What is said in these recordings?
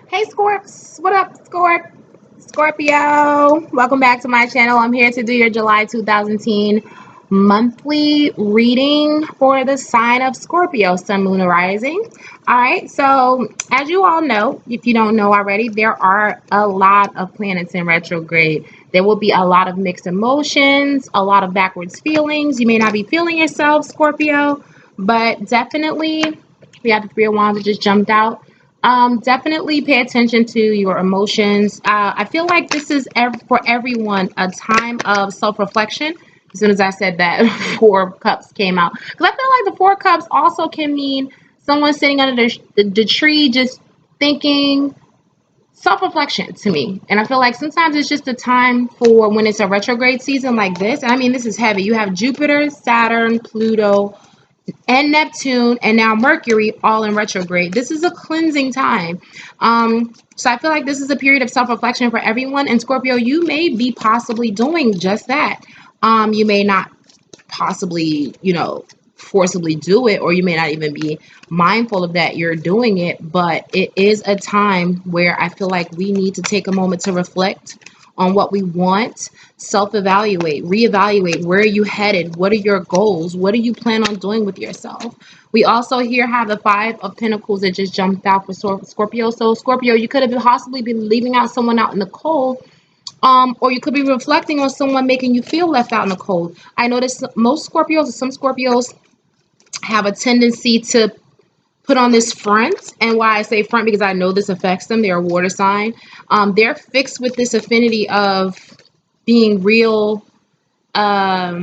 Hey Scorps, what up Scorpio? Welcome back to my channel. I'm here to do your July 2010 monthly reading for the sign of Scorpio, Sun, Moon, and Rising. All right, so as you all know, if you don't know already, there are a lot of planets in retrograde. There will be a lot of mixed emotions, a lot of backwards feelings. You may not be feeling yourself, Scorpio, but definitely we have the Three of Wands that just jumped out. Definitely pay attention to your emotions. I feel like this is for everyone a time of self-reflection. As soon as I said that, Four Cups came out. Because I feel like the Four Cups also can mean someone sitting under the tree just thinking, self-reflection to me. And I feel like sometimes it's just a time for when it's a retrograde season like this. I mean, this is heavy. You have Jupiter, Saturn, Pluto, and Neptune, and now Mercury all in retrograde. This is a cleansing time. So I feel like this is a period of self-reflection for everyone. And Scorpio, you may be possibly doing just that. You may not possibly, forcibly do it, or you may not even be mindful of that you're doing it, but it is a time where I feel like we need to take a moment to reflect on what we want, self-evaluate, reevaluate. Where are you headed? What are your goals? What do you plan on doing with yourself? We also here have the Five of Pentacles that just jumped out for Scorpio. So Scorpio, you could have possibly been leaving out someone out in the cold, or you could be reflecting on someone making you feel left out in the cold. I notice most Scorpios, or some Scorpios, have a tendency to put on this front. And why I say front, because I know this affects them. They're a water sign. They're fixed with this affinity of being real. How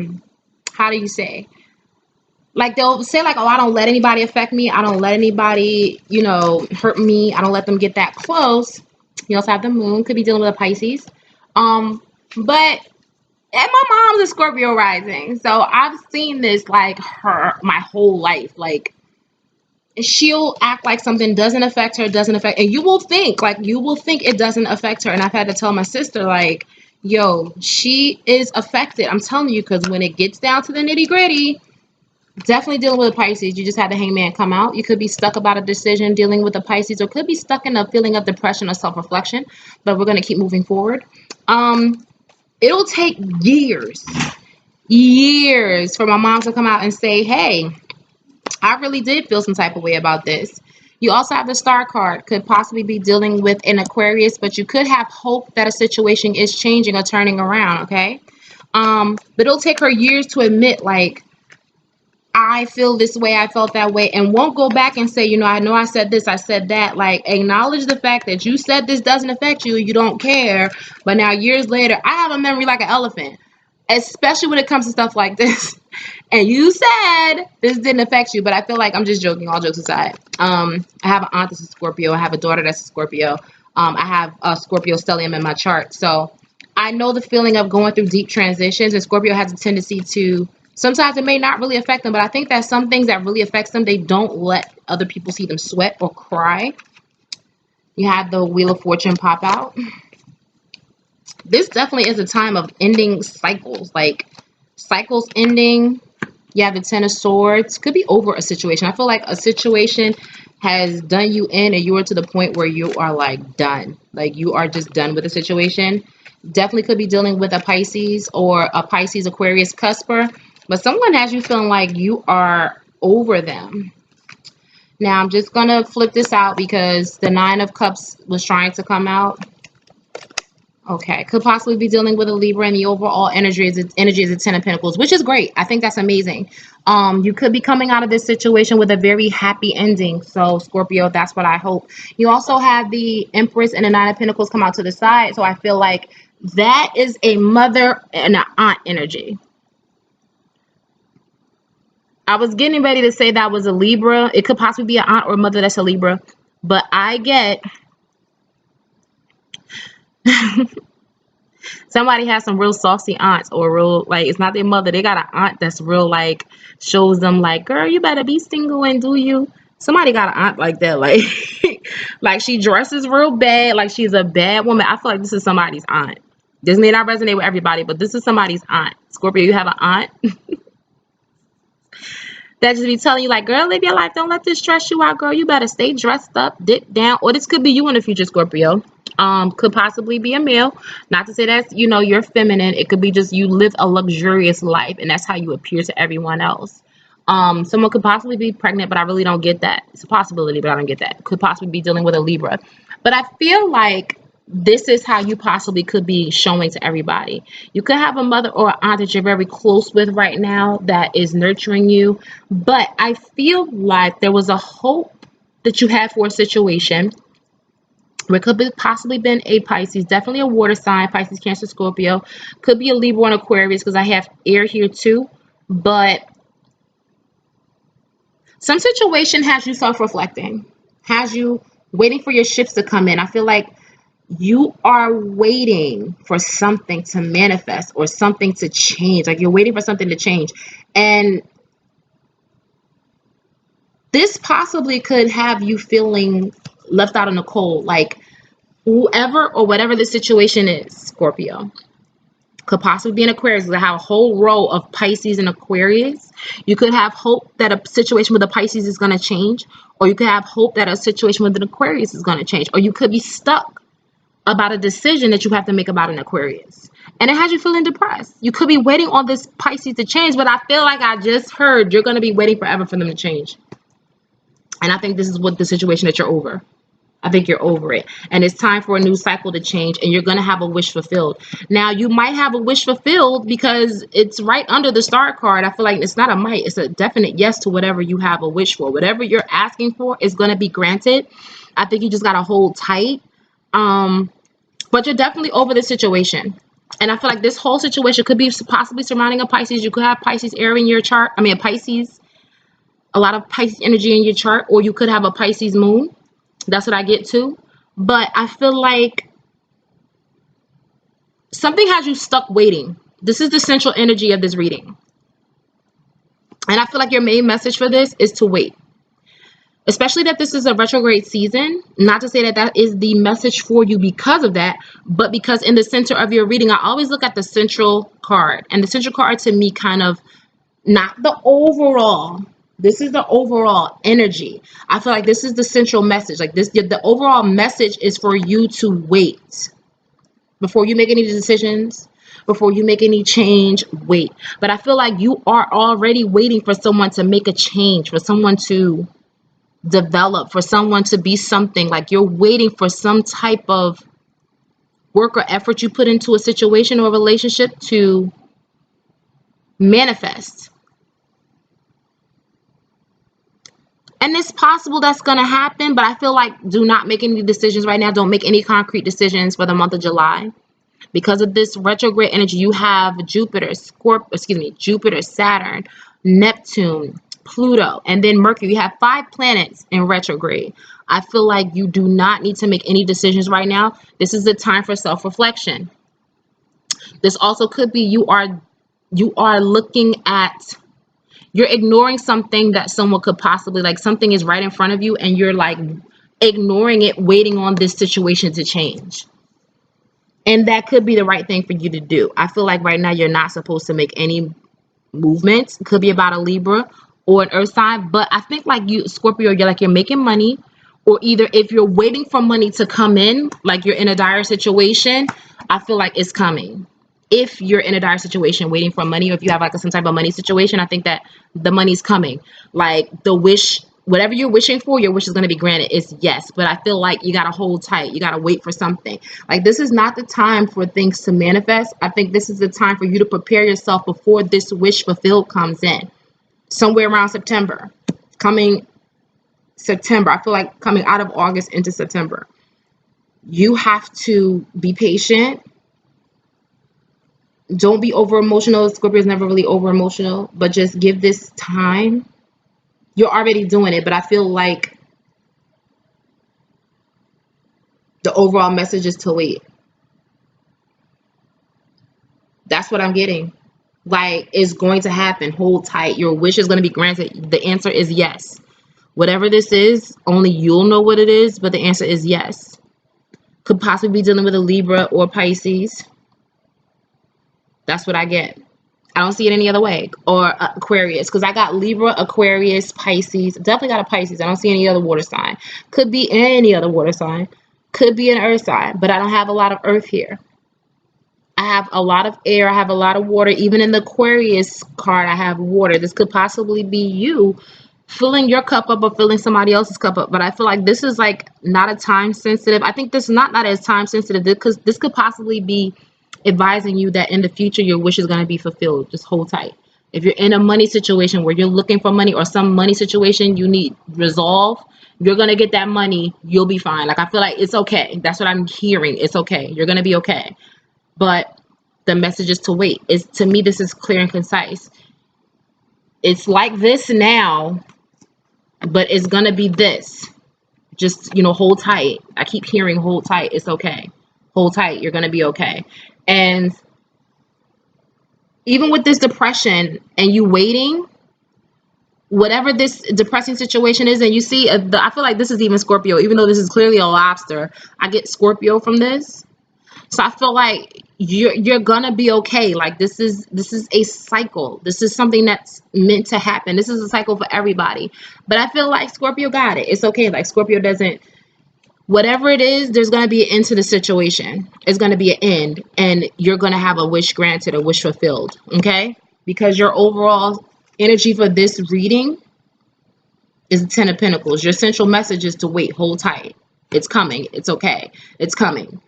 do you say? Like they'll say like, oh, I don't let anybody affect me. I don't let anybody, hurt me. I don't let them get that close. You also have the moon, could be dealing with a Pisces. But and my mom's a Scorpio rising. So I've seen this like her my whole life. Like she'll act like something doesn't affect her, and you will think it doesn't affect her. And I've had to tell my sister, like, yo, she is affected. I'm telling you, because when it gets down to the nitty gritty, definitely dealing with a Pisces. You just had the Hangman come out. You could be stuck about a decision dealing with a Pisces, or could be stuck in a feeling of depression or self-reflection. But we're going to keep moving forward. It'll take years for my mom to come out and say, hey, I really did feel some type of way about this. You also have the Star card. Could possibly be dealing with an Aquarius, but you could have hope that a situation is changing or turning around, okay? But it'll take her years to admit, like, I feel this way, I felt that way, and won't go back and say, I know I said this, I said that. Like, acknowledge the fact that you said this doesn't affect you, you don't care, but now years later, I have a memory like an elephant, especially when it comes to stuff like this. And you said this didn't affect you, but I feel like I'm just joking, all jokes aside. I have an aunt that's a Scorpio, I have a daughter that's a Scorpio, I have a Scorpio stellium in my chart, so I know the feeling of going through deep transitions, and Scorpio has a tendency to, sometimes it may not really affect them, but I think that some things that really affects them, they don't let other people see them sweat or cry. You have the Wheel of Fortune pop out. This definitely is a time of ending cycles, like cycles ending. You have the Ten of Swords. Could be over a situation. I feel like a situation has done you in, and you are to the point where you are like done. Like you are just done with the situation. Definitely could be dealing with a Pisces or a Pisces Aquarius cusper. But someone has you feeling like you are over them. Now I'm just going to flip this out because the Nine of Cups was trying to come out. Okay, could possibly be dealing with a Libra, and the overall energy is a Ten of Pentacles, which is great. I think that's amazing. You could be coming out of this situation with a very happy ending. So Scorpio, that's what I hope. You also have the Empress and the Nine of Pentacles come out to the side. So I feel like that is a mother and an aunt energy. I was getting ready to say that was a Libra. It could possibly be an aunt or a mother that's a Libra. But I get somebody has some real saucy aunts, or real, like, it's not their mother. They got an aunt that's real, like, shows them, like, girl, you better be single and do you. Somebody got an aunt like that, like, like she dresses real bad, like she's a bad woman. I feel like this is somebody's aunt. This may not resonate with everybody, but this is somebody's aunt. Scorpio, you have an aunt that just be telling you like, girl, live your life. Don't let this stress you out, girl. You better stay dressed up, dip down. Or this could be you in the future, Scorpio. Could possibly be a male. Not to say that's, you're feminine. It could be just you live a luxurious life and that's how you appear to everyone else. Someone could possibly be pregnant, but I really don't get that. It's a possibility, but I don't get that. Could possibly be dealing with a Libra. But I feel like this is how you possibly could be showing to everybody. You could have a mother or an aunt that you're very close with right now that is nurturing you. But I feel like there was a hope that you had for a situation where it could be possibly been a Pisces, definitely a water sign, Pisces, Cancer, Scorpio. Could be a Libra or an Aquarius because I have air here too. But some situation has you self-reflecting, has you waiting for your ships to come in. I feel like you are waiting for something to manifest or something to change. Like you're waiting for something to change. And this possibly could have you feeling left out in the cold. Like whoever or whatever the situation is, Scorpio, could possibly be an Aquarius. They have a whole row of Pisces and Aquarius. You could have hope that a situation with a Pisces is going to change, or you could have hope that a situation with an Aquarius is going to change, or you could be stuck about a decision that you have to make about an Aquarius. And it has you feeling depressed. You could be waiting on this Pisces to change, but I feel like I just heard you're going to be waiting forever for them to change. And I think this is what the situation that you're over. I think you're over it. And it's time for a new cycle to change, and you're going to have a wish fulfilled. Now, you might have a wish fulfilled because it's right under the star card. I feel like it's not a might. It's a definite yes to whatever you have a wish for. Whatever you're asking for is going to be granted. I think you just got to hold tight. But you're definitely over this situation. And I feel like this whole situation could be possibly surrounding a Pisces. You could have Pisces air in your chart. I mean, a lot of Pisces energy in your chart, or you could have a Pisces moon. That's what I get to. But I feel like something has you stuck waiting. This is the central energy of this reading. And I feel like your main message for this is to wait. Especially that this is a retrograde season. Not to say that that is the message for you because of that, but because in the center of your reading, I always look at the central card. And the central card to me kind of, not the overall, this is the overall energy. I feel like this is the central message. Like this, the overall message is for you to wait. Before you make any decisions, before you make any change, wait. But I feel like you are already waiting for someone to make a change, for someone to develop, for someone to be something. Like you're waiting for some type of work or effort you put into a situation or a relationship to manifest. And it's possible that's going to happen, but I feel like do not make any decisions right now. Don't make any concrete decisions for the month of July. Because of this retrograde energy, you have Jupiter, Saturn, Neptune, Pluto, and then Mercury. You have 5 planets in retrograde. I feel like you do not need to make any decisions right now. This is the time for self-reflection. This also could be you are looking at, you're ignoring something that someone could possibly, like something is right in front of you and you're like ignoring it, waiting on this situation to change. And that could be the right thing for you to do. I feel like right now you're not supposed to make any movements. It could be about a Libra or an earth sign. But I think like you, Scorpio, you're making money. Or either if you're waiting for money to come in, like you're in a dire situation, I feel like it's coming. If you're in a dire situation waiting for money, or if you have like some type of money situation, I think that the money's coming. Like the wish, whatever you're wishing for, your wish is going to be granted. It's yes. But I feel like you got to hold tight. You got to wait for something. Like this is not the time for things to manifest. I think this is the time for you to prepare yourself before this wish fulfilled comes in. Somewhere around September. I feel like coming out of August into September. You have to be patient. Don't be over emotional. Scorpio is never really over emotional, but just give this time. You're already doing it, but I feel like the overall message is to wait. That's what I'm getting. Like, it's going to happen. Hold tight. Your wish is going to be granted. The answer is yes. Whatever this is, only you'll know what it is, but the answer is yes. Could possibly be dealing with a Libra or Pisces. That's what I get. I don't see it any other way. Or Aquarius, because I got Libra, Aquarius, Pisces. Definitely got a Pisces. I don't see any other water sign. Could be any other water sign. Could be an earth sign, but I don't have a lot of earth here. I have a lot of air. I have a lot of water. Even in the Aquarius card, I have water. This could possibly be you filling your cup up or filling somebody else's cup up. But I feel like this is like not a time sensitive. I think this is not as time sensitive because this could possibly be advising you that in the future your wish is going to be fulfilled. Just hold tight. If you're in a money situation where you're looking for money or some money situation you need resolve, you're going to get that money. You'll be fine. Like I feel like it's okay. That's what I'm hearing. It's okay. You're going to be okay. But the message is to wait. Is to me, this is clear and concise. It's like this now, but it's gonna be this. Just hold tight. I keep hearing hold tight. It's okay. Hold tight. You're gonna be okay. And even with this depression and you waiting, whatever this depressing situation is, and you see, I feel like this is even Scorpio. Even though this is clearly a lobster, I get Scorpio from this. So I feel like you're gonna be okay. Like this is a cycle. This is something that's meant to happen. This is a cycle for everybody. But I feel like Scorpio got it. It's okay. Like Scorpio doesn't. Whatever it is, there's gonna be an end to the situation. It's gonna be an end, and you're gonna have a wish granted, a wish fulfilled. Okay, because your overall energy for this reading is the Ten of Pentacles. Your central message is to wait, hold tight. It's coming. It's okay. It's coming.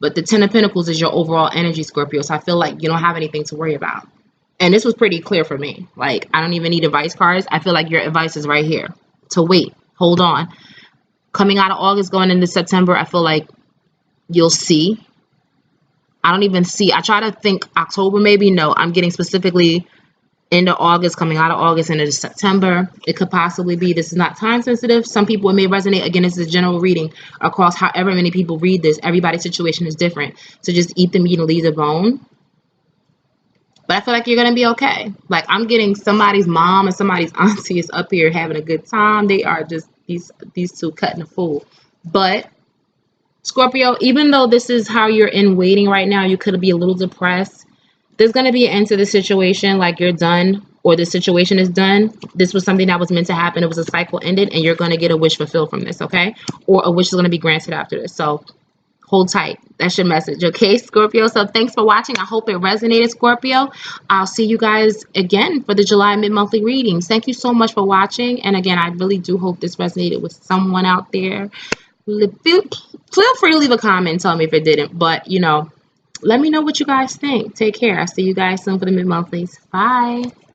But the Ten of Pentacles is your overall energy, Scorpio. So I feel like you don't have anything to worry about. And this was pretty clear for me. Like, I don't even need advice cards. I feel like your advice is right here. To wait. Hold on. Coming out of August, going into September, I feel like you'll see. I don't even see. I try to think October maybe. No, I'm getting specifically into August, coming out of August into September. It could possibly be, this is not time sensitive. Some people it may resonate. Again, this is a general reading across however many people read this. Everybody's situation is different. So just eat the meat and leave the bone. But I feel like you're going to be okay. Like I'm getting somebody's mom and somebody's auntie is up here having a good time. They are just these two cutting a fool. But Scorpio, even though this is how you're in waiting right now, you could be a little depressed. There's going to be an end to the situation, like you're done or the situation is done. This was something that was meant to happen. It was a cycle ended and you're going to get a wish fulfilled from this, okay? Or a wish is going to be granted after this. So hold tight. That's your message, okay, Scorpio? So thanks for watching. I hope it resonated, Scorpio. I'll see you guys again for the July mid-monthly readings. Thank you so much for watching. And again, I really do hope this resonated with someone out there. Feel free to leave a comment and tell me if it didn't. But, let me know what you guys think. Take care. I'll see you guys soon for the mid-monthlies. Bye.